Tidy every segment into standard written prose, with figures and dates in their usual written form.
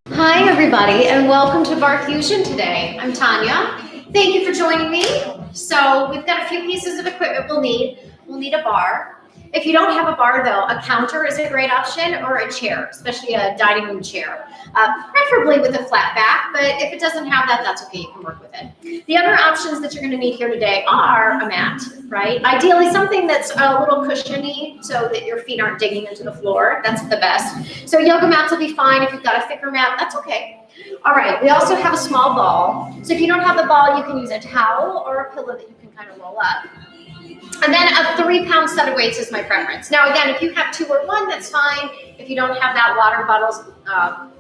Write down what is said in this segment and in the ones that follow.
Hi everybody, and welcome to Barre Fusion today. I'm Tanya. Thank you for joining me. So we've got a few pieces of equipment we'll need. We'll need a bar. If you don't have a bar though, a counter is a great option, or a chair, especially a dining room chair, preferably with a flat back, but if it doesn't have that, that's okay, you can work with it. The other options that you're gonna need here today are a mat, right? Ideally something that's a little cushiony so that your feet aren't digging into the floor, that's the best. So yoga mats will be fine. If you've got a thicker mat, that's okay. All right, we also have a small ball. So if you don't have the ball, you can use a towel or a pillow that you can kind of roll up. And then a 3-pound set of weights is my preference. Now again, if you have 2 or 1, that's fine. If you don't have that, water bottles,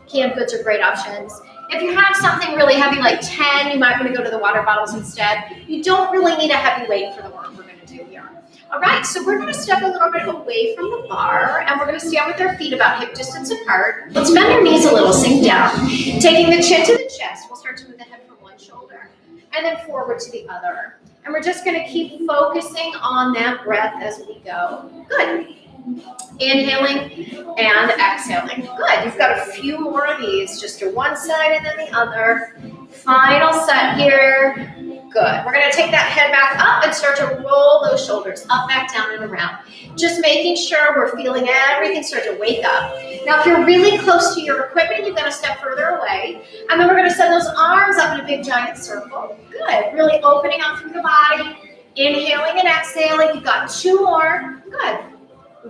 canned goods are great options. If you have something really heavy like 10, you might want to go to the water bottles instead. You don't really need a heavy weight for the work we're going to do here. All right, so we're going to step a little bit away from the bar, and we're going to stand with our feet about hip distance apart. Let's bend our knees a little, sink down. Taking the chin to the chest, we'll start to move the head from one shoulder, and then forward to the other. And we're just going to keep focusing on that breath as we go. Good. Inhaling and exhaling. Good. You've got a few more of these, just to one side and then the other. Final set here. Good. We're going to take that head back up and start to roll those shoulders up, back, down, and around. Just making sure we're feeling everything start to wake up. Now, if you're really close to your equipment, you've got to step further away. And then we're going to send those arms up in a big giant circle. Good. Really opening up through the body. Inhaling and exhaling. You've got 2 more. Good.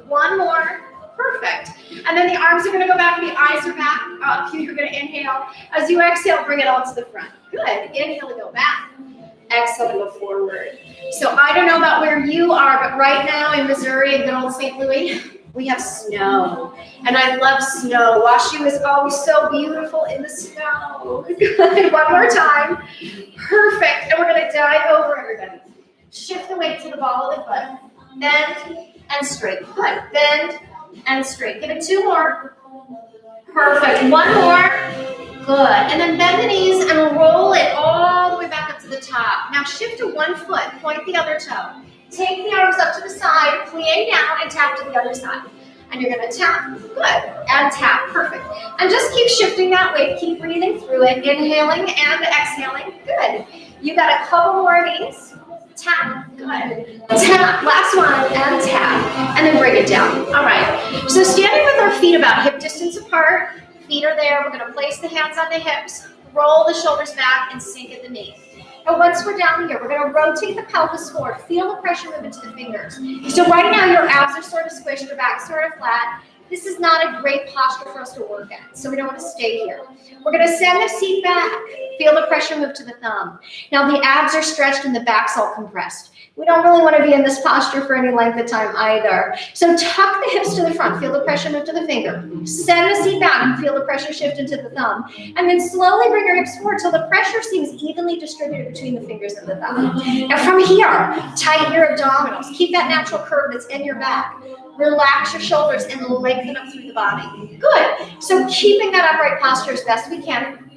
1 more. Perfect. And then the arms are going to go back, the eyes are back up. You're going to inhale. As you exhale, bring it all to the front. Good. Inhale to go back. Exhale to go forward. So I don't know about where you are, but right now in Missouri and good old St. Louis, we have snow. And I love snow. Washu is always so beautiful in the snow. Good. One more time. Perfect. And we're going to dive over, everybody. Shift the weight to the ball of the foot. Bend and straight. Good. Bend and straight. Give it 2 more. Perfect. 1 more. Good. And then bend the knees and roll it all the way back up to the top. Now shift to one foot. Point the other toe. Take the arms up to the side. Plie down and tap to the other side. And you're going to tap. Good. And tap. Perfect. And just keep shifting that weight. Keep breathing through it. Inhaling and exhaling. Good. You got a couple more of these. Tap. Good. Tap. Last one. And tap. And then bring it down. All right. So standing with our feet about hip distance apart. Feet are there. We're going to place the hands on the hips. Roll the shoulders back and sink at the knee. And once we're down here, we're going to rotate the pelvis forward. Feel the pressure move into the fingers. So right now your abs are sort of squished, your back's sort of flat. This is not a great posture for us to work at, so we don't want to stay here. We're going to send the seat back. Feel the pressure move to the thumb. Now the abs are stretched and the back's all compressed. We don't really want to be in this posture for any length of time either. So tuck the hips to the front. Feel the pressure move to the finger. Send the seat back and feel the pressure shift into the thumb. And then slowly bring your hips forward till the pressure seems evenly distributed between the fingers of the thumb. Now from here, tighten your abdominals. Keep that natural curve that's in your back. Relax your shoulders and lengthen up through the body. Good. So keeping that upright posture as best we can.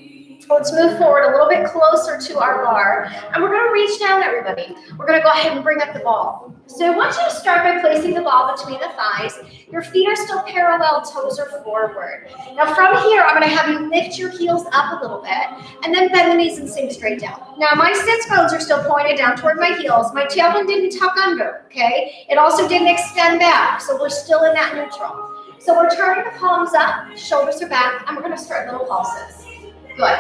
Let's move forward a little bit closer to our bar. And we're going to reach down, everybody. We're going to go ahead and bring up the ball. So I want you to start by placing the ball between the thighs. Your feet are still parallel, toes are forward. Now from here, I'm going to have you lift your heels up a little bit and then bend the knees and sink straight down. Now my sits bones are still pointed down toward my heels. My tailbone didn't tuck under, okay? It also didn't extend back, so we're still in that neutral. So we're turning the palms up, shoulders are back, and we're going to start little pulses. Good.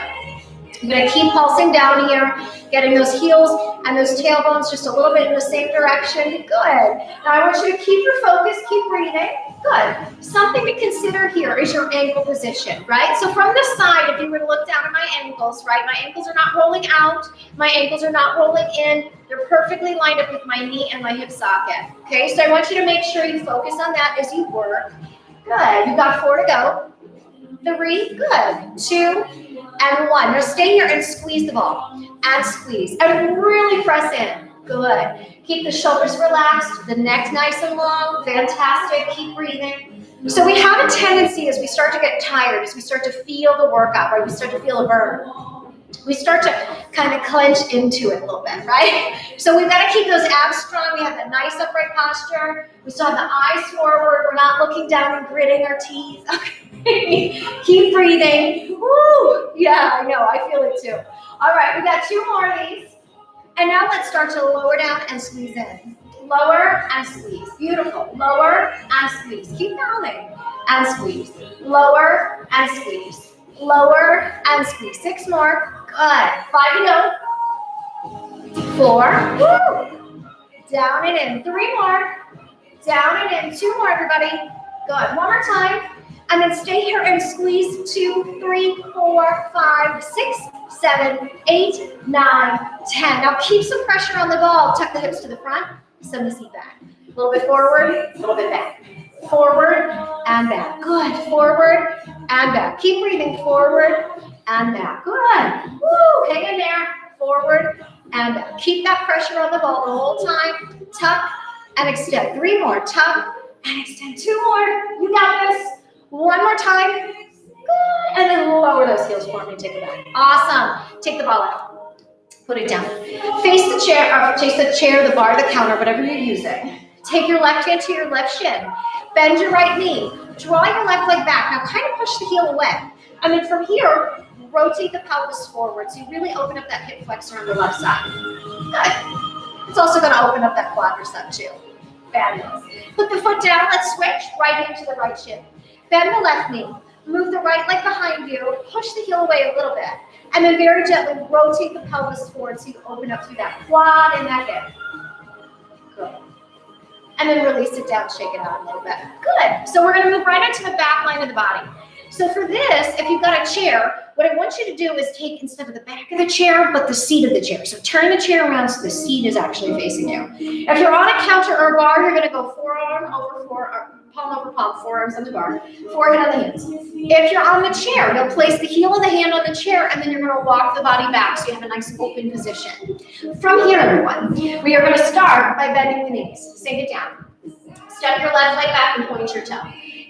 I'm going to keep pulsing down here, getting those heels and those tailbones just a little bit in the same direction. Good. Now I want you to keep your focus, keep breathing. Good. Something to consider here is your ankle position, right? So from the side, if you were to look down at my ankles, right, my ankles are not rolling out, my ankles are not rolling in. They're perfectly lined up with my knee and my hip socket. Okay, so I want you to make sure you focus on that as you work. Good. You've got 4 to go. 3, good. 2, and 1. Now stay here and squeeze the ball. And squeeze. And really press in. Good. Keep the shoulders relaxed, the neck nice and long. Fantastic. Keep breathing. So we have a tendency as we start to get tired, as we start to feel the workout, right? We start to feel a burn. We start to kind of clench into it a little bit, right? So we've got to keep those abs strong. We have that nice upright posture. We still have the eyes forward. We're not looking down and gritting our teeth. Okay. Keep breathing. Woo! Yeah, I know. I feel it too. All right, we got 2 more of these. And now let's start to lower down and squeeze in. Lower and squeeze. Beautiful. Lower and squeeze. Keep going. And squeeze. Lower and squeeze. Lower and squeeze. 6 more. Good. 5 to go. 4. Woo! Down and in. 3 more. Down and in. 2 more, everybody. Good. 1 more time. And then stay here and squeeze 2, 3, 4, 5, 6, 7, 8, 9, 10. Now keep some pressure on the ball. Tuck the hips to the front. Send the seat back. A little bit forward, a little bit back. Forward and back. Good. Forward and back. Keep breathing. Forward and back. Good. Woo. Hang in there. Forward and back. Keep that pressure on the ball the whole time. Tuck and extend. 3 more. Tuck and extend. 2 more. You got this. 1 more time. Good. And then lower those heels for me. Take it back. Awesome. Take the ball out. Put it down. Face the chair, or face the chair, the bar, the counter, whatever you're using. Take your left hand to your left shin. Bend your right knee. Draw your left leg back. Now kind of push the heel away. And then from here, rotate the pelvis forward. So you really open up that hip flexor on the left side. Good. It's also going to open up that quadricep too. Fabulous. Put the foot down. Let's switch. Right hand to the right shin. Bend the left knee. Move the right leg behind you. Push the heel away a little bit. And then very gently rotate the pelvis forward so you open up through that quad and that hip. Good. And then release it down, shake it out a little bit. Good. So we're going to move right into the back line of the body. So for this, if you've got a chair, what I want you to do is take, instead of the back of the chair, but the seat of the chair. So turn the chair around so the seat is actually facing you. If you're on a counter or a bar, you're going to go forearm over forearm, palm over palm, forearms on the bar, forehead on the hands. If you're on the chair, you'll place the heel of the hand on the chair, and then you're going to walk the body back so you have a nice open position. From here, everyone, we are going to start by bending the knees. Sink it down. Step your left leg back and point your toe.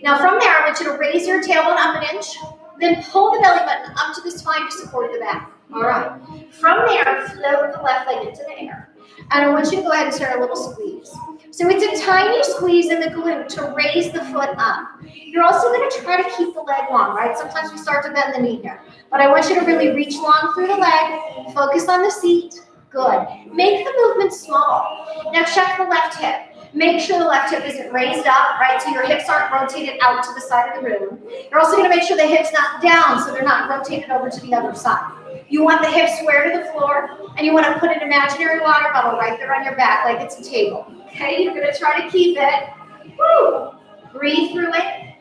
Now from there, I want you to raise your tailbone up an inch, then pull the belly button up to the spine to support the back. All right. From there, float the left leg into the air. And I want you to go ahead and start a little squeeze. So it's a tiny squeeze in the glute to raise the foot up. You're also going to try to keep the leg long, right? Sometimes we start to bend the knee here. But I want you to really reach long through the leg. Focus on the seat. Good. Make the movement small. Now check the left hip. Make sure the left hip isn't raised up, right? So your hips aren't rotated out to the side of the room. You're also going to make sure the hips not down so they're not rotated over to the other side. You want the hips square to the floor, and you want to put an imaginary water bottle right there on your back like it's a table. Okay, you're going to try to keep it. Woo! Breathe through it.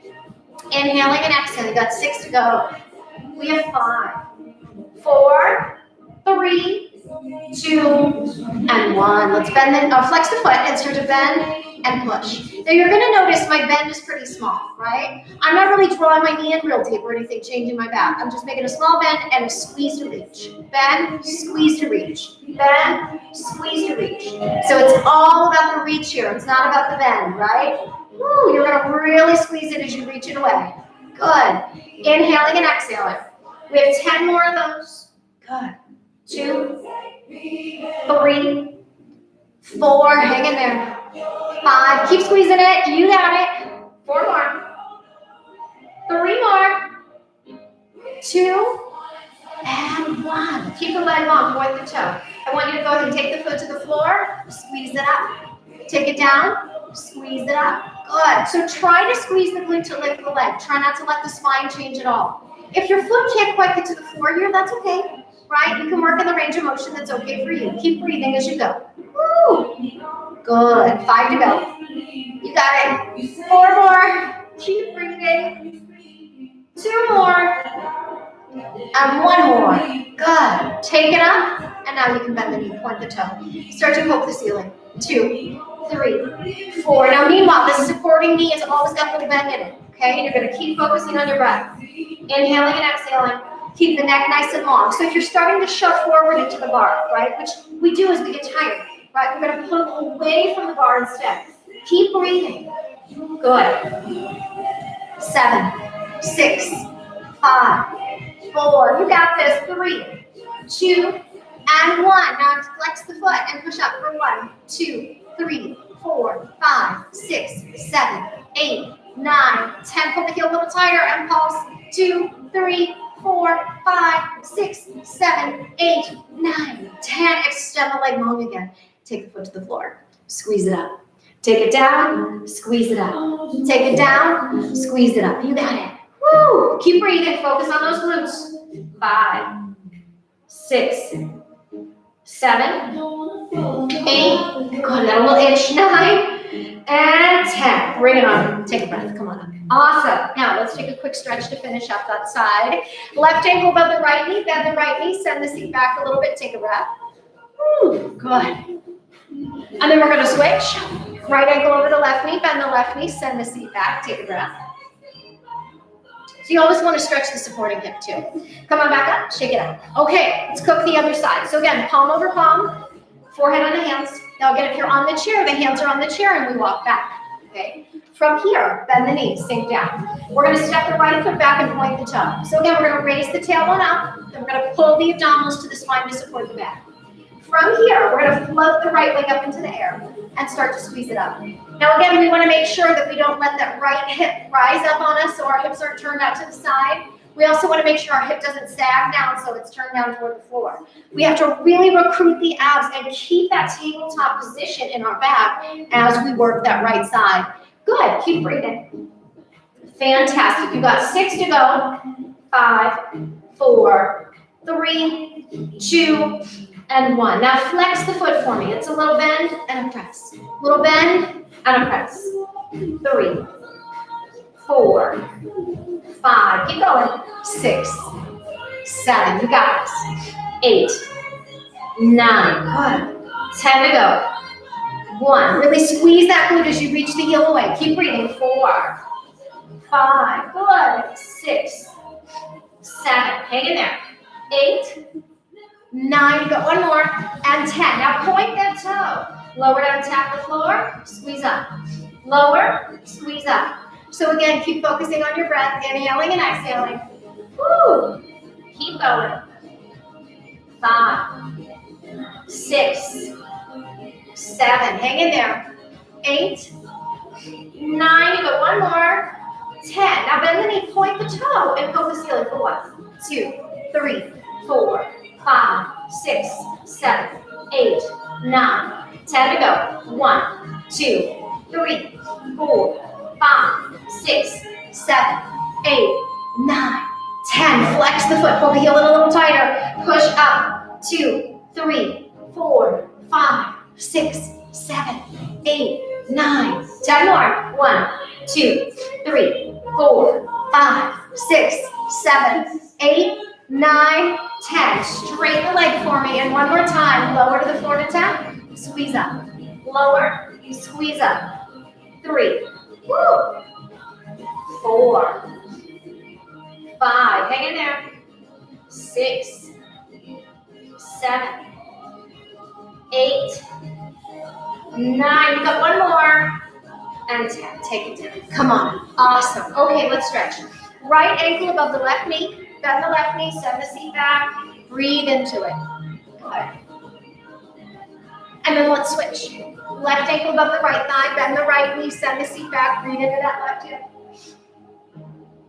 Inhaling and exhaling. You got 6 to go. We have 5, 4, 3, 2, and 1. Let's bend the, flex the foot and start to bend and push. Now you're going to notice my bend is pretty small, right? I'm not really drawing my knee in real deep or anything, changing my back. I'm just making a small bend and a squeeze to reach. Bend, squeeze to reach. Bend, squeeze to reach. So it's all about the reach here. It's not about the bend, right? Woo, you're going to really squeeze it as you reach it away. Good. Inhaling and exhaling. We have 10 more of those. Good. 2, 3, 4, hang in there. 5, keep squeezing it. You got it. 4 more. 3 more. 2, and 1. Keep the leg long, point the toe. I want you to go ahead and take the foot to the floor. Squeeze it up. Take it down. Squeeze it up. Good. So try to squeeze the glute to lift the leg. Try not to let the spine change at all. If your foot can't quite get to the floor here, that's okay. Right? You can work in the range of motion that's okay for you. Keep breathing as you go. Woo! Good. 5 to go. You got it. 4 more. Keep breathing. 2 more. And 1 more. Good. Take it up. And now you can bend the knee, point the toe. Start to poke the ceiling. 2, 3, 4. Now meanwhile, the supporting knee has always got a little bend in it. Okay? You're going to keep focusing on your breath. Inhaling and exhaling. Keep the neck nice and long. So if you're starting to shove forward into the bar, right, which we do as we get tired, right, we're going to pull away from the bar instead. Keep breathing. Good. 7, 6, 5, 4. You got this. 3, 2, and 1. Now flex the foot and push up for 1, 2, 3, 4, 5, 6, 7, 8, 9, 10. Pull the heel a little tighter and pulse. 2, 3, 4, 5, 6, 7, 8, 9, 10. Extend the leg long again. Take the foot to the floor. Squeeze it up. Take it down. Squeeze it up. Take it down. Squeeze it up. You got it. Woo! Keep breathing. Focus on those glutes. 5, 6, 7, 8. Good. That little itch. 9 and 10. Bring it on. Take a breath. Come on up. Awesome. Now let's take a quick stretch to finish up that side. Left ankle above the right knee. Bend the right knee. Send the seat back a little bit. Take a breath. Woo. Good. And then we're going to switch. Right ankle over the left knee. Bend the left knee. Send the seat back. Take a breath. So you always want to stretch the supporting hip too. Come on back up. Shake it out. Okay, let's cook the other side. So again, palm over palm. Forehead on the hands. Now again, if you're on the chair, the hands are on the chair and we walk back. Okay. From here, bend the knees, sink down. We're going to step the right foot back and point the toe. So again, we're going to raise the tailbone up. Then we're going to pull the abdominals to the spine to support the back. From here, we're going to float the right leg up into the air and start to squeeze it up. Now again, we want to make sure that we don't let that right hip rise up on us so our hips aren't turned out to the side. We also want to make sure our hip doesn't sag down so it's turned down toward the floor. We have to really recruit the abs and keep that tabletop position in our back as we work that right side. Good. Keep breathing. Fantastic. You got 6 to go. 5, 4, 3, 2, and 1. Now flex the foot for me. It's a little bend and a press. Little bend and a press. 3, 4, 5. Keep going. 6, 7. You got this. 8, 9. Good. 10 to go. 1. Really squeeze that glute as you reach the heel away. Keep breathing. 4, 5. Good. 6, 7. Hang in there. 8, 9. You got 1 more. And 10. Now point that toe. Lower down, tap the floor. Squeeze up. Lower. Squeeze up. So again, keep focusing on your breath. Inhaling and exhaling. Woo. Keep going. 5, 6, 7. Hang in there. 8, 9. You got 1 more. 10. Now bend the knee, point the toe, and focus healing for 1, 2, 3, 4, 5, 6, 7, 8, 9. 10 to go. 1, 2, 3, 4, 5, 6, 7, 8, 9, 10. Flex the foot. Pull the heel in a little tighter. Push up. 2, 3, 4, 5, 6, 7, 8, 9. 10 more. 1, 2, 3, 4, 5, 6, 7, 8, 9, 10. Straighten the leg for me. And 1 more time. Lower to the floor to tap. Squeeze up. Lower. Squeeze up. 3. Woo. 4. 5. Hang in there. 6, 7, 8, 9. You got 1 more. And 10. Take it down. Come on. Awesome. Okay, let's stretch. Right ankle above the left knee. Bend the left knee. Send the seat back. Breathe into it. Good. And then let's switch. Left ankle above the right thigh. Bend the right knee. Send the seat back. Breathe into that left hip.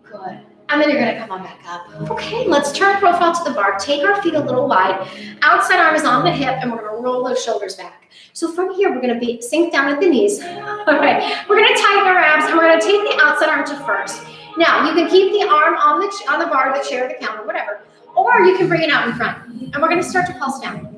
Good. And then you're going to come on back up. Okay, let's turn profile to the bar. Take our feet a little wide. Outside arm is on the hip, and we're going to roll those shoulders back. So from here, we're going to sink down at the knees. All right, we're going to tighten our abs, and we're going to take the outside arm to first. Now, you can keep the arm on the bar, the chair, the counter, whatever, or you can bring it out in front. And we're going to start to pulse down.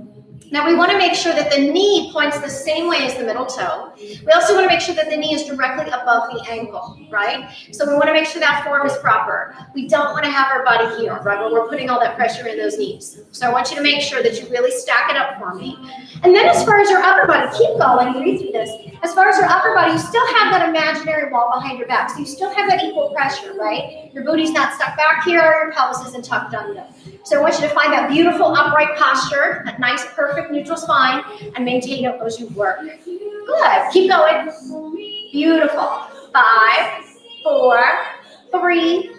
Now, we want to make sure that the knee points the same way as the middle toe. We also want to make sure that the knee is directly above the ankle, right? So we want to make sure that form is proper. We don't want to have our body here, right, where we're putting all that pressure in those knees. So I want you to make sure that you really stack it up for me. And then as far as your upper body, keep going, breathe through this. As far as your upper body, you still have that imaginary wall behind your back. So you still have that equal pressure, right? Your booty's not stuck back here, your pelvis isn't tucked under. So I want you to find that beautiful upright posture, that nice, perfect neutral spine, and maintain it as you work. Good. Keep going. Beautiful. 5, 4, 3,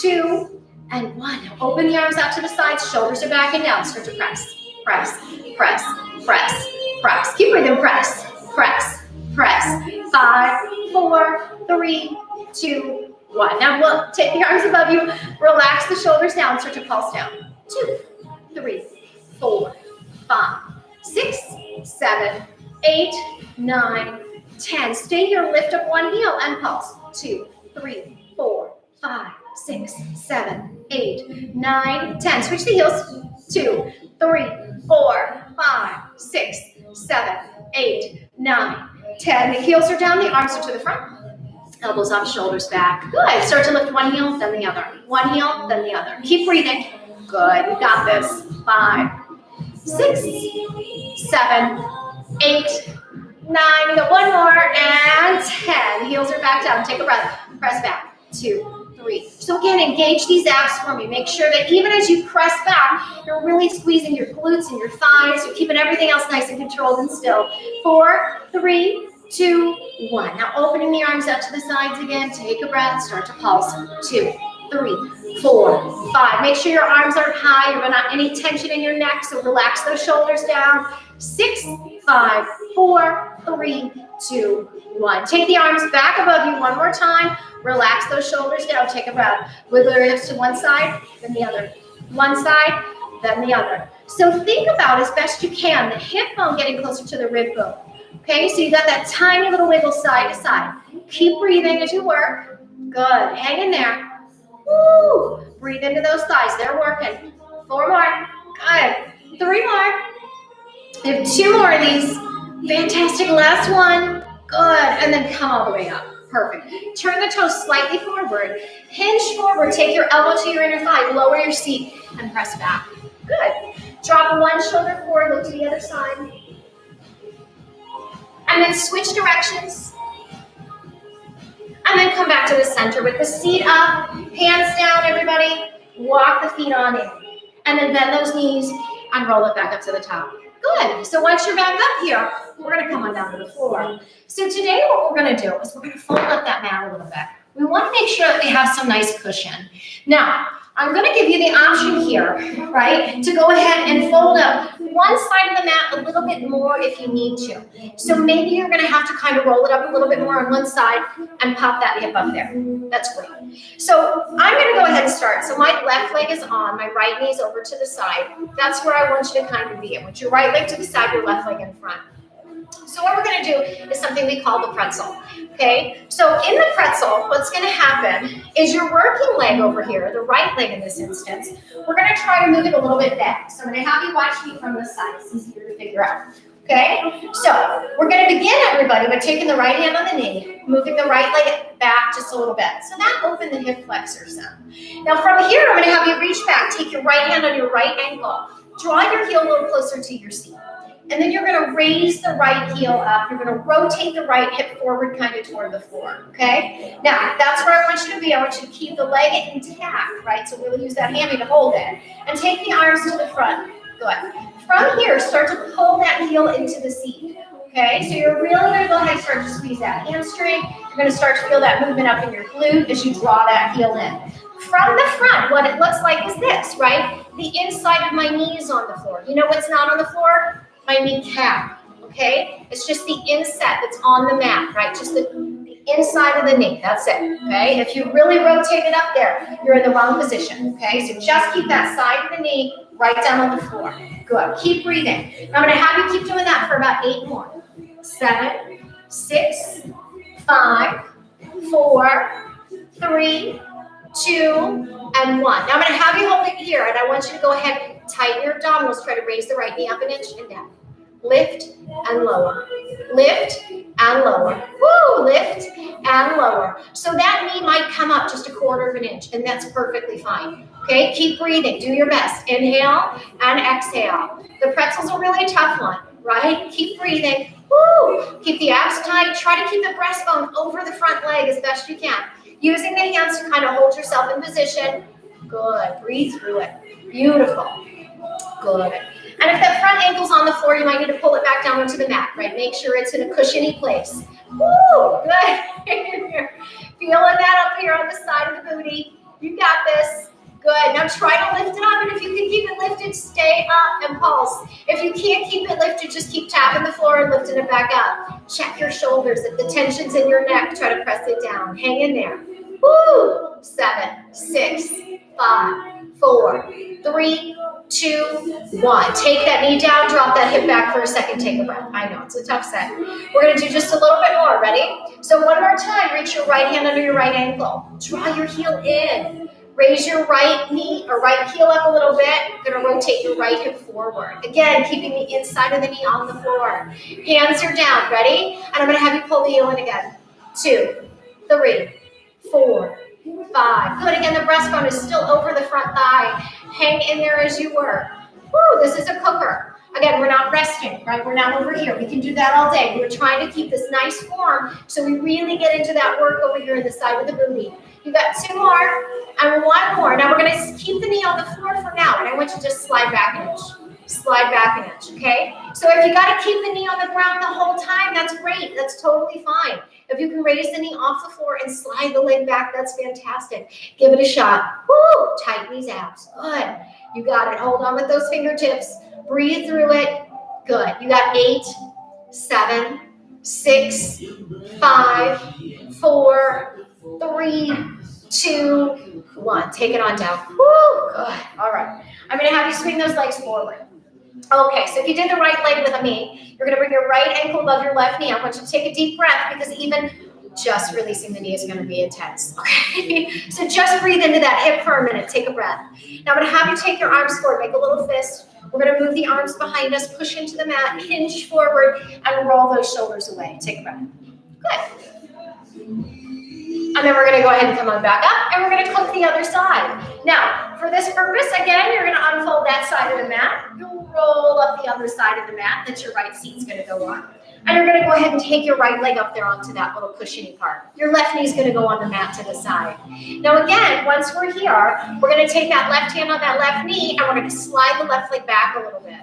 2, and 1. Now open the arms out to the sides. Shoulders are back and down. Start to press, press, press, press, press. Keep breathing. Press, press, Press. 5, 4, 3, 2, 1. Now we'll take the arms above you. Relax the shoulders down. Start to pulse down. 2, 3, 4, 5, 6, 7, 8, 9, 10. Stay here. Lift up one heel and pulse. 2, 3, 4, 5, 6, 7, 8, 9, 10. Switch the heels. 2, 3, 4, 5, 6, 7, 8, 9, 10. The heels are down. The arms are to the front. Elbows up, shoulders back. Good. Start to lift one heel, then the other. One heel, then the other. Keep breathing. Good. You got this. 5, 6, 7, 8, 9. We got one more. And 10. Heels are back down. Take a breath. Press back. 2, 3. So again, engage these abs for me. Make sure that even as you press back, you're really squeezing your glutes and your thighs. You're keeping everything else nice and controlled and still. 4, 3, 2, 1. Now opening the arms out to the sides again. Take a breath. Start to pulse. 2, 3, 4, 5. Make sure your arms aren't high. You're not any tension in your neck, so relax those shoulders down. 6, 5, 4, 3, 2, 1. Take the arms back above you one more time. Relax those shoulders down. Take a breath. Wiggle your hips to one side, then the other. One side, then the other. So think about, as best you can, the hip bone getting closer to the rib bone. Okay, so you got that tiny little wiggle side to side. Keep breathing as you work. Good. Hang in there. Woo. Breathe into those thighs. They're working. 4 more. Good. 3 more. We have 2 more of these. Fantastic. Last one. Good. And then come all the way up. Perfect. Turn the toes slightly forward. Hinge forward. Take your elbow to your inner thigh. Lower your seat and press back. Good. Drop one shoulder forward. Look to the other side. And then switch directions. And then come back to the center with the seat up, hands down, everybody. Walk the feet on in. And then bend those knees and roll it back up to the top. Good. So once you're back up here, we're going to come on down to the floor. So today what we're going to do is we're going to fold up that mat a little bit. We want to make sure that we have some nice cushion. Now, I'm going to give you the option here, right, to go ahead and fold up one side of the mat a little bit more if you need to. So maybe you're going to have to kind of roll it up a little bit more on one side and pop that hip up there. That's great. So I'm going to go ahead and start. So my left leg is on, my right knee is over to the side. That's where I want you to kind of be. I want your right leg to the side, your left leg in front. So what we're going to do is something we call the pretzel, okay? So in the pretzel, what's going to happen is your working leg over here, the right leg in this instance, we're going to try to move it a little bit back. So I'm going to have you watch me from the side. It's easier to figure out, okay? So we're going to begin, everybody, by taking the right hand on the knee, moving the right leg back just a little bit. So that opened the hip flexor some. Now from here, I'm going to have you reach back, take your right hand on your right ankle, draw your heel a little closer to your seat. And then you're going to raise the right heel up. You're going to rotate the right hip forward kind of toward the floor, okay? Now, that's where I want you to be. I want you to keep the leg intact, right? So really use that hammy to hold it. And take the arms to the front. Good. From here, start to pull that heel into the seat, okay? So you're really going to go ahead and start to squeeze that hamstring. You're going to start to feel that movement up in your glute as you draw that heel in. From the front, what it looks like is this, right? The inside of my knee is on the floor. You know what's not on the floor? My kneecap, okay? It's just the inset that's on the mat, right? Just the inside of the knee, that's it, okay? If you really rotate it up there, you're in the wrong position, okay? So just keep that side of the knee right down on the floor. Good, keep breathing. I'm gonna have you keep doing that for about 8 more. 7, 6, 5, 4, 3, 2, and 1. Now I'm gonna have you hold it here, and I want you to go ahead, tighten your abdominals, try to raise the right knee up an inch and down. Lift and lower. Lift and lower. Woo! Lift and lower. So that knee might come up just 1/4 of an inch, and that's perfectly fine. Okay, keep breathing. Do your best. Inhale and exhale. The pretzel's a really tough one, right? Keep breathing. Woo! Keep the abs tight. Try to keep the breastbone over the front leg as best you can. Using the hands to kind of hold yourself in position. Good. Breathe through it. Beautiful. Good. And if that front ankle's on the floor, you might need to pull it back down onto the mat, right? Make sure it's in a cushiony place. Woo! Good. Feeling that up here on the side of the booty. You got this. Good. Good. Now try to lift it up, and if you can keep it lifted, stay up and pulse. If you can't keep it lifted, just keep tapping the floor and lifting it back up. Check your shoulders. If the tension's in your neck, try to press it down. Hang in there. Woo! 7, 6, 5, 4, 3, 2, 1. Take that knee down, drop that hip back for a second, take a breath. I know, it's a tough set. We're gonna do just a little bit more, ready? So one more time, reach your right hand under your right ankle. Draw your heel in. Raise your right knee or right heel up a little bit. You're gonna rotate your right hip forward. Again, keeping the inside of the knee on the floor. Hands are down, ready? And I'm gonna have you pull the heel in again. 2, 3, 4, 5. Good, again, the breastbone is still over the front thigh. Hang in there as you work. Woo, this is a cooker. Again, we're not resting, right? We're not over here. We can do that all day. We're trying to keep this nice form so we really get into that work over here in the side of the booty. You got 2 more and 1 more. Now we're gonna keep the knee on the floor for now, and I want you to just slide back an inch. Slide back an inch, okay? So if you gotta keep the knee on the ground the whole time, that's great. That's totally fine. If you can raise the knee off the floor and slide the leg back, that's fantastic. Give it a shot. Woo! Tighten these abs. Good. You got it. Hold on with those fingertips. Breathe through it. Good. You got 8, 7, 6, 5, 4, 3, 2, 1. Take it on down. Woo! Good. All right. I'm going to have you swing those legs forward. Okay, so if you did the right leg with me, you're going to bring your right ankle above your left knee. I want you to take a deep breath because even just releasing the knee is going to be intense. Okay, so just breathe into that hip for a minute. Take a breath. Now I'm going to have you take your arms forward. Make a little fist. We're going to move the arms behind us, push into the mat, hinge forward, and roll those shoulders away. Take a breath. Good. And then we're going to go ahead and come on back up, and we're going to click the other side. Now, for this purpose, again, you're going to unfold that side of the mat. You'll roll up the other side of the mat that your right seat's going to go on. And you're going to go ahead and take your right leg up there onto that little cushiony part. Your left knee is going to go on the mat to the side. Now, again, once we're here, we're going to take that left hand on that left knee, and we're going to slide the left leg back a little bit.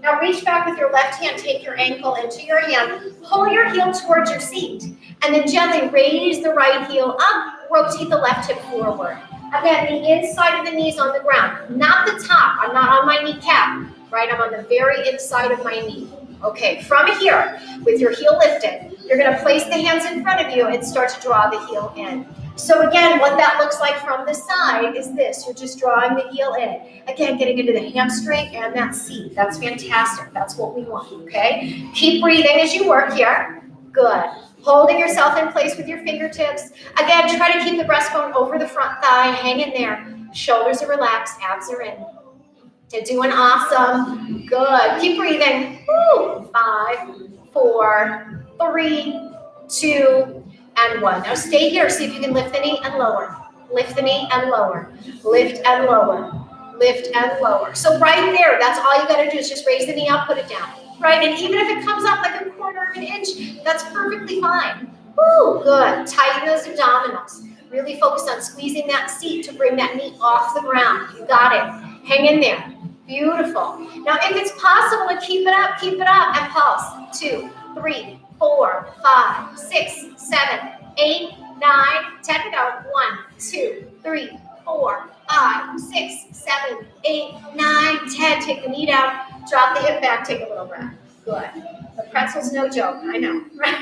Now reach back with your left hand, take your ankle into your hand, pull your heel towards your seat, and then gently raise the right heel up, rotate the left hip forward. Again, the inside of the knee is on the ground, not the top. I'm not on my kneecap, right? I'm on the very inside of my knee. Okay, from here, with your heel lifted, you're going to place the hands in front of you and start to draw the heel in. So again, what that looks like from the side is this. You're just drawing the heel in. Again, getting into the hamstring and that seat. That's fantastic. That's what we want, okay? Keep breathing as you work here. Good. Holding yourself in place with your fingertips. Again, try to keep the breastbone over the front thigh. Hang in there. Shoulders are relaxed. Abs are in. You're doing awesome. Good. Keep breathing. Woo. 5, 4, 3, 2, and 1. Now stay here. See if you can lift the knee and lower. Lift the knee and lower. Lift and lower. Lift and lower. So right there, that's all you got to do is just raise the knee up, put it down. Right? And even if it comes up like a quarter of an inch, that's perfectly fine. Woo, good. Tighten those abdominals. Really focus on squeezing that seat to bring that knee off the ground. You got it. Hang in there. Beautiful. Now, if it's possible to keep it up, and pulse. 2, 3, 4, 5, 6, 7, 8, 9, 10 to go. 1, 2, 3, 4, 5, 6, 7, 8, 9, 10. Take the knee down. Drop the hip back. Take a little breath. Good. The pretzel's no joke. I know, right?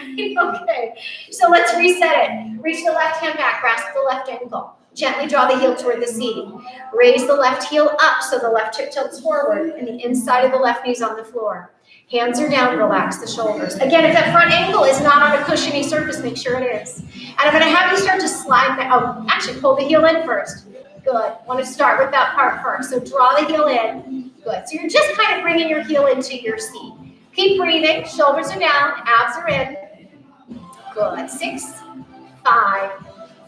Okay. So let's reset it. Reach the left hand back. Grasp the left ankle. Gently draw the heel toward the seat. Raise the left heel up so the left hip tilts forward and the inside of the left knee is on the floor. Hands are down, relax the shoulders. Again, if that front ankle is not on a cushiony surface, make sure it is. And I'm going to have you start to slide back. Oh, actually, pull the heel in first. Good. Want to start with that part first. So draw the heel in. Good. So you're just kind of bringing your heel into your seat. Keep breathing. Shoulders are down. Abs are in. Good. 6, 5,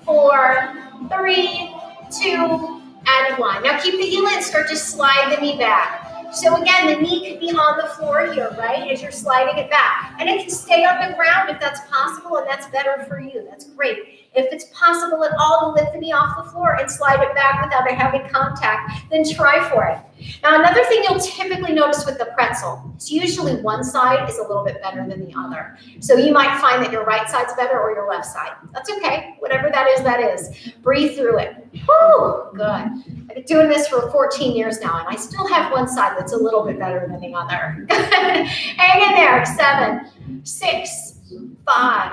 4, 3, 2, and 1. Now keep the heel in. Start to slide the knee back. So again, the knee could be on the floor here, right, as you're sliding it back. And it can stay on the ground if that's possible, and that's better for you. That's great. If it's possible at all to lift the knee off the floor and slide it back without it having contact, then try for it. Now, another thing you'll typically notice with the pretzel is usually one side is a little bit better than the other. So you might find that your right side's better or your left side. That's okay. Whatever that is, that is. Breathe through it. Woo, good. I've been doing this for 14 years now, and I still have one side that's a little bit better than the other. Hang in there. 7, 6, 5,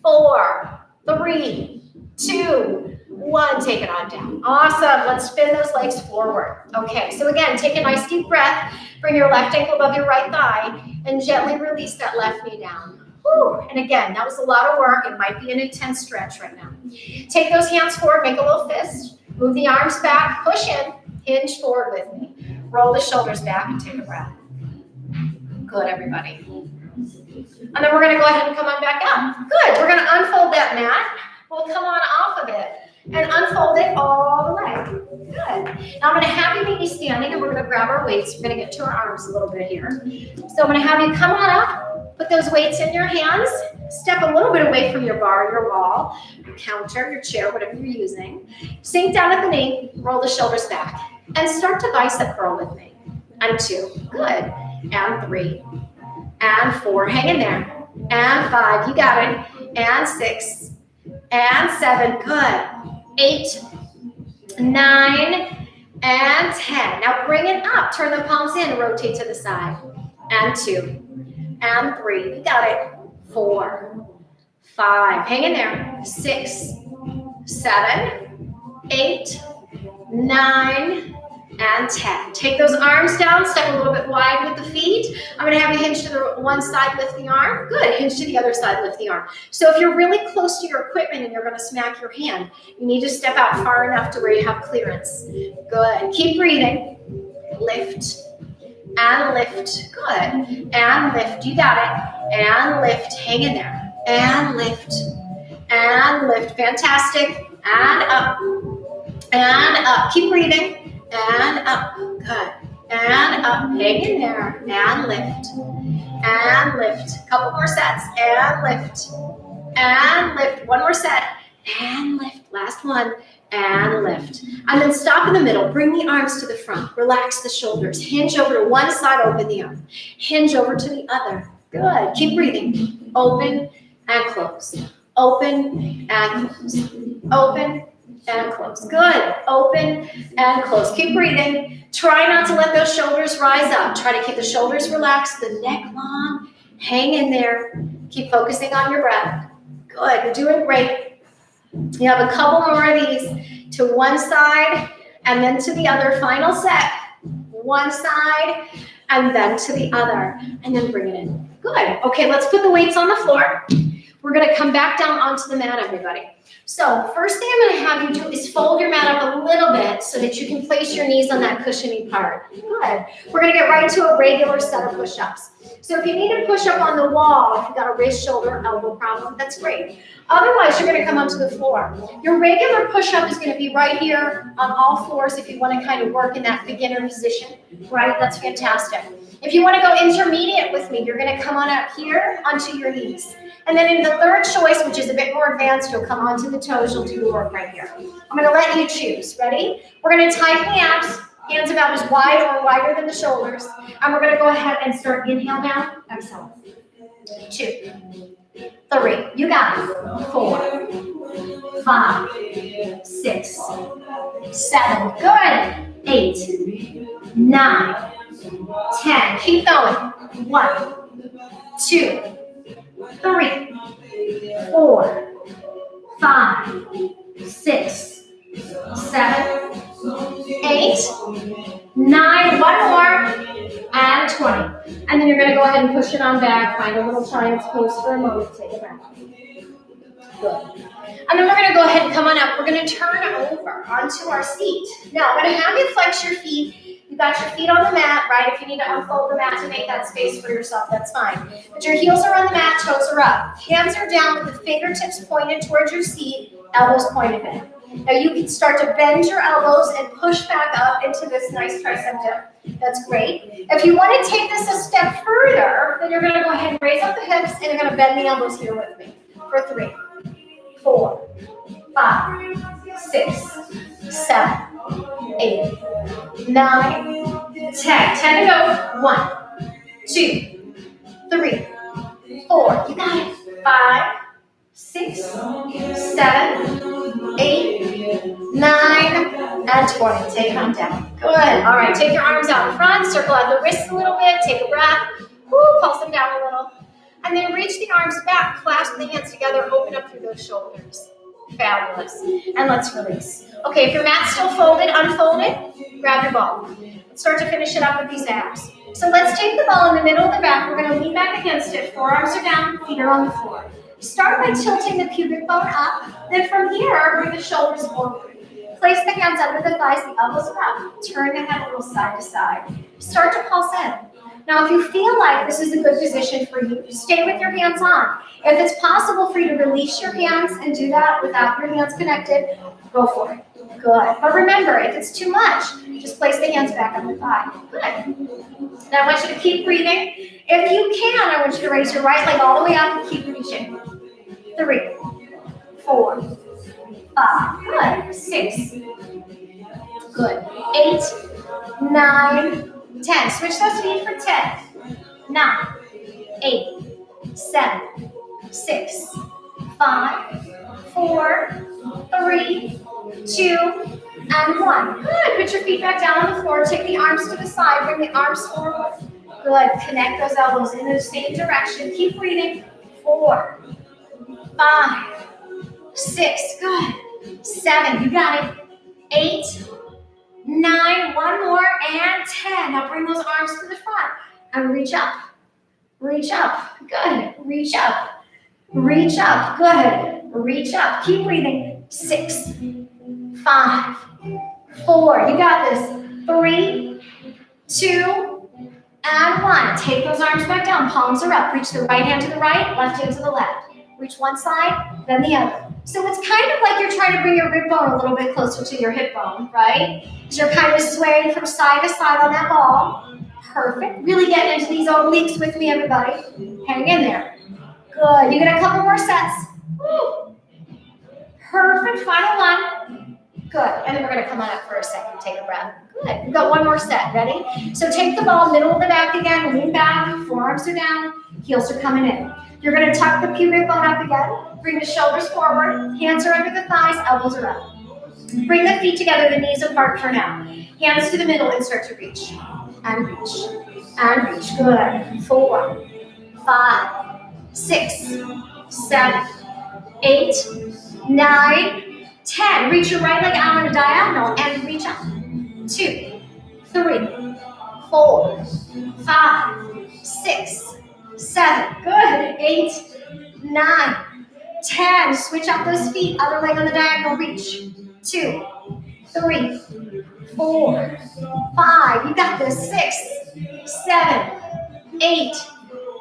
4, 3, 2, 1. Take it on down. Awesome. Let's spin those legs forward. Okay, so again, take a nice deep breath. Bring your left ankle above your right thigh and gently release that left knee down. Whew. And again, that was a lot of work. It might be an intense stretch right now. Take those hands forward, make a little fist. Move the arms back, push in, hinge forward with me. Roll the shoulders back and take a breath. Good, everybody. And then we're going to go ahead and come on back up. Good. We're going to unfold that mat. We'll come on off of it and unfold it all the way. Good. Now I'm going to have you maybe standing, and we're going to grab our weights. We're going to get to our arms a little bit here. So I'm going to have you come on up, put those weights in your hands, step a little bit away from your bar, your wall, your counter, your chair, whatever you're using. Sink down at the knee, roll the shoulders back, and start to bicep curl with me. And 2. Good. And 3. And 4. Hang in there. And 5. You got it. And 6. And 7. Good. 8. 9. And 10. Now bring it up. Turn the palms in. Rotate to the side. And 2. And 3. You got it. 4. 5. Hang in there. 6. 7. 8. 9. And 10. Take those arms down, step a little bit wide with the feet. I'm going to have you hinge to the one side, lift the arm. Good. Hinge to the other side, lift the arm. So if you're really close to your equipment and you're going to smack your hand, you need to step out far enough to where you have clearance. Good. Keep breathing. Lift and lift. Good. And lift. You got it. And lift. Hang in there. And lift. And lift. Fantastic. And up. And up. Keep breathing. And up. Good. And up. Hang in there. And lift. And lift. Couple more sets. And lift. And lift. One more set. And lift. Last one. And lift. And then stop in the middle. Bring the arms to the front. Relax the shoulders. Hinge over to one side. Open the arm. Hinge over to the other. Good. Keep breathing. Open and close. Open and close. Open and close. Good. Open and close. Keep breathing. Try not to let those shoulders rise up. Try to keep the shoulders relaxed, the neck long. Hang in there. Keep focusing on your breath. Good. You're doing great. You have a couple more of these to one side and then to the other. Final set. One side and then to the other. And then bring it in. Good. Okay, let's put the weights on the floor. We're going to come back down onto the mat, everybody. So first thing I'm going to have you do is fold your mat up a little bit so that you can place your knees on that cushiony part. Good. We're going to get right into a regular set of push-ups. So if you need to push up on the wall, if you've got a wrist, shoulder, elbow problem, that's great. Otherwise, you're going to come onto the floor. Your regular push-up is going to be right here on all fours if you want to kind of work in that beginner position, right? That's fantastic. If you want to go intermediate with me, you're going to come on up here onto your knees. And then in the third choice, which is a bit more advanced, you'll come onto the toes, you'll do work right here. I'm going to let you choose. Ready? We're going to tighten the abs, hands about as wide or wider than the shoulders. And we're going to go ahead and start inhale down, exhale. 2, 3, you got it. 4, 5, 6, 7, good. 8, 9, 10. Keep going. 1, 2, 3, 4, 5, 6, 7, 8, 9. One more. And 20. And then you're going to go ahead and push it on back. Find a little child's pose for a moment. Take it back. Good. And then we're going to go ahead and come on up. We're going to turn over onto our seat. Now, I'm going to have you flex your feet. You got your feet on the mat, right? If you need to unfold the mat to make that space for yourself, that's fine. But your heels are on the mat, toes are up. Hands are down with the fingertips pointed towards your seat, elbows pointed in. Now you can start to bend your elbows and push back up into this nice tricep dip. That's great. If you want to take this a step further, then you're going to go ahead and raise up the hips and you're going to bend the elbows here with me for 3, 4, 5, 6, 7, 8, 9, 10. 10 to go. 1, 2, 3, 4. You got it. 5, 6, 7, 8, 9, and 20. Take them down. Good. All right, take your arms out in front, circle out the wrists a little bit, take a breath, pulse them down a little, and then reach the arms back, clasp the hands together, open up through those shoulders. Fabulous. And let's release. Okay, if your mat's still folded, unfolded, grab your ball. Let's start to finish it up with these abs. So let's take the ball in the middle of the back. We're going to lean back against it. Forearms are down, feet are on the floor. Start by tilting the pubic bone up. Then from here, bring the shoulders forward. Place the hands under the thighs, the elbows are up. Turn the head a little side to side. Start to pulse in. Now, if you feel like this is a good position for you, stay with your hands on. If it's possible for you to release your hands and do that without your hands connected, go for it. Good. But remember, if it's too much, just place the hands back on the thigh. Good. Now, I want you to keep breathing. If you can, I want you to raise your right leg all the way up and keep reaching. 3, 4, 5, good, 6, good, 8, 9, 10. Switch those feet for 10, 9, 8, 7, 6, 5, 4, 3, 2, and 1. Good. Put your feet back down on the floor. Take the arms to the side. Bring the arms forward. Good. Connect those elbows in the same direction. Keep breathing. 4, 5, 6, good. 7, you got it. 8, 9, one more, and 10. Now bring those arms to the front and reach up. Reach up. Good. Reach up. Reach up. Good. Reach up. Keep breathing. 6, 5, 4. You got this. 3, 2, and 1. Take those arms back down. Palms are up. Reach the right hand to the right, left hand to the left. Reach one side, then the other. So it's kind of like you're trying to bring your rib bone a little bit closer to your hip bone, right? So you're kind of swaying from side to side on that ball. Perfect. Really get into these obliques with me, everybody. Hang in there. Good. You get a couple more sets. Woo. Perfect. Final one. Good. And then we're going to come on up for a second. Take a breath. Good. We've got one more set. Ready? So take the ball, middle of the back again. Lean back. Forearms are down. Heels are coming in. You're going to tuck the pubic bone up again. Bring the shoulders forward. Hands are under the thighs. Elbows are up. Bring the feet together, the knees apart for now. Hands to the middle and start to reach. And reach. And reach. Good. 4, 5, 6, 7, 8, 9, 10. Reach your right leg out on a diagonal and reach up. 2, 3, 4, 5, 6, 7, good, 8, 9, 10, switch up those feet, other leg on the diagonal, reach, 2, 3, 4, 5, you got this, 6, 7, 8,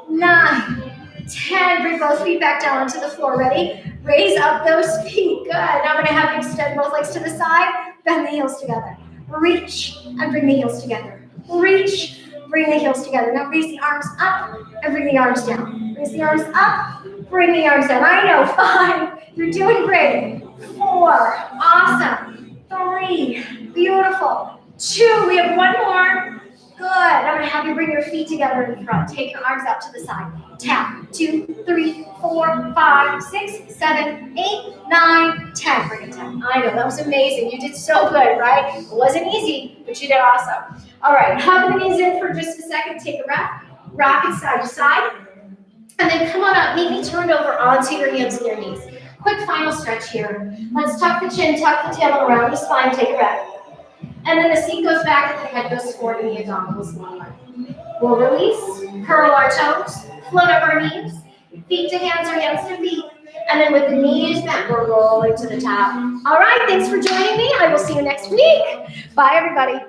9, 10, bring both feet back down onto the floor, ready? Raise up those feet, good, now I'm gonna have you extend both legs to the side, bend the heels together, reach, and bring the heels together, reach, bring the heels together. Now raise the arms up and bring the arms down. Raise the arms up, bring the arms down. I know, 5, you're doing great. 4, awesome. 3, beautiful. 2, we have one more. Good. I'm going to have you bring your feet together in front. Take your arms out to the side. Tap. 2, 3, 4, 5, 6, 7, 8, 9, 10. Bring it 10. I know, that was amazing. You did so good, right? It wasn't easy, but you did awesome. All right, hug the knees in for just a second. Take a breath. Rock it side to side. And then come on up. Meet me turned over onto your hands and your knees. Quick final stretch here. Let's tuck the chin, tuck the tail around the spine. Take a breath. And then the seat goes back and the head goes forward and the abdominals line. We'll release, curl our toes, float up our knees, feet to hands or hands to feet. And then with the knees bent, we're rolling to the top. All right, thanks for joining me. I will see you next week. Bye, everybody.